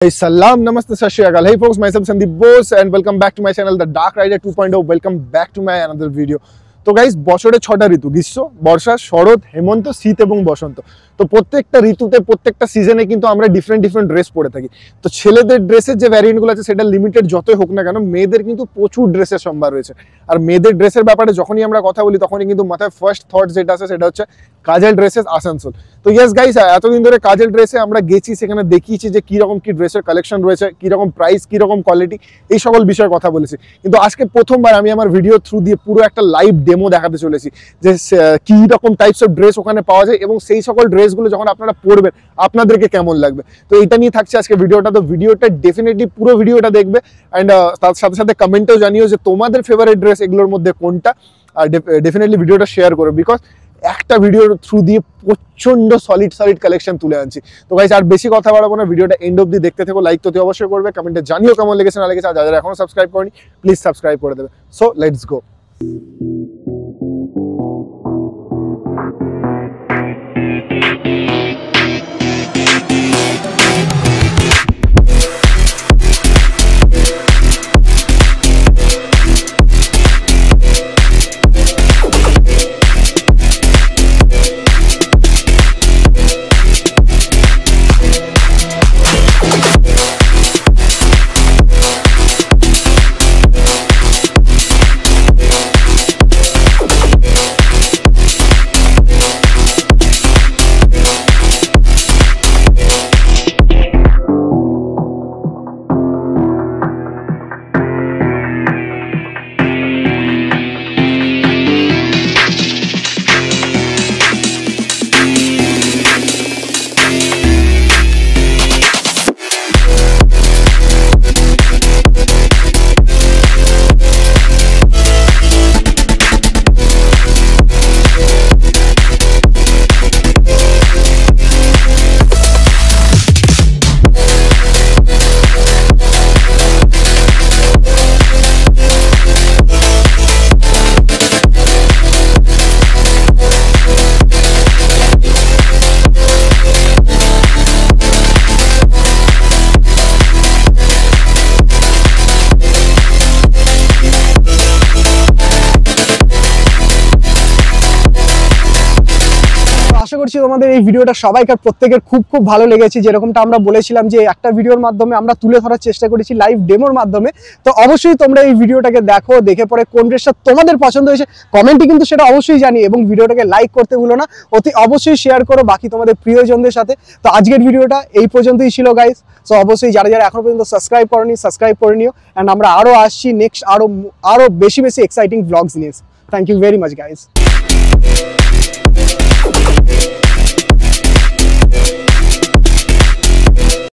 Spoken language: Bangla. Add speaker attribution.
Speaker 1: Hey, salam, namaste, sat shri akal. Hey folks, myself Sandeep Bose and welcome back to my channel, The Dark Rider 2.0. Welcome back to my another video. তো গাইস, বছরে 6টা ঋতু: গ্রীষ্ম, বর্ষা, শরৎ, হেমন্ত, শীত এবং বসন্ত। তো প্রত্যেকটা ঋতুতে প্রত্যেকটা সিজনে কিন্তু আমরা ডিফারেন্ট ড্রেস পরে থাকি। তো ছেলেদের ড্রেসের যে ভ্যারিয়েন্টগুলো আছে সেটা লিমিটেড যতই হোক না কেন, মেয়েদের কিন্তু প্রচুর ড্রেসের সম্ভার রয়েছে। আর মেয়েদের ড্রেসের ব্যাপারে যখনই আমরা কথা বলি তখনই কিন্তু মাথায় ফার্স্ট থট যেটা আসে সেটা হচ্ছে কাজল ড্রেসেস আসানসোল। তো ইয়েস গাইস, এতদিন ধরে কাজল ড্রেসে আমরা গেছি, সেখানে দেখিয়েছি যে কীরকম কী ড্রেসের কালেকশন রয়েছে, কীরকম প্রাইস, কীরকম কোয়ালিটি, এই সকল বিষয়ে কথা বলেছি। কিন্তু আজকে প্রথমবার আমি আমার ভিডিও থ্রু দিয়ে পুরো একটা লাইভ ডেমো দেখাতে চলেছি যে কী রকম টাইপস অফ ড্রেস ওখানে পাওয়া যায় এবং সেই সকল ড্রেসগুলো যখন আপনারা পরবেন আপনাদেরকে কেমন লাগবে। তো এটা নিয়ে থাকছে আজকে ভিডিওটা। তো ভিডিওটা ডেফিনেটলি পুরো ভিডিওটা দেখবে অ্যান্ড তার সাথে সাথে কমেন্টেও জানিও যে তোমাদের ফেভারিট ড্রেস এগুলোর মধ্যে কোনটা। আর ডেফিনেটলি ভিডিওটা শেয়ার করো, বিকজ একটা ভিডিওর থ্রু দিয়ে প্রচন্ড সলিড কালেকশন তুলে আনছি। তো গাইস, আর বেশি কথা বাড়াবো না, ভিডিওটা এন্ড অবধি দেখতে থেকো। লাইক তো অবশ্যই করবে, কমেন্টে জানিও কেমন লেগেছে না লেগেছে। আর যারা এখনো সাবস্ক্রাইব করনি প্লিজ সাবস্ক্রাইব করে দেবে। So let's go. আশা করছি তোমাদের এই ভিডিওটা সবাইকার প্রত্যেকের খুব ভালো লেগেছে। যেরকমটা আমরা বলেছিলাম যে একটা ভিডিওর মাধ্যমে আমরা তুলে ধরার চেষ্টা করেছি লাইভ ডেমোর মাধ্যমে। তো অবশ্যই তোমরা এই ভিডিওটাকে দেখো, দেখে পরে কোন ড্রেসটা তোমাদের পছন্দ হয়েছে কমেন্টে কিন্তু সেটা অবশ্যই জানি, এবং ভিডিওটাকে লাইক করতে ভুলো না, অতি অবশ্যই শেয়ার করো বাকি তোমাদের প্রিয়জনদের সাথে। তো আজকের ভিডিওটা এই পর্যন্তই ছিল গাইস। সো অবশ্যই যারা এখনো পর্যন্ত সাবস্ক্রাইব করনি সাবস্ক্রাইব করে নিও, অ্যান্ড আমরা আরও আসছি নেক্সট আরও বেশি এক্সাইটিং ব্লগস নিয়ে। Thank you very much guys.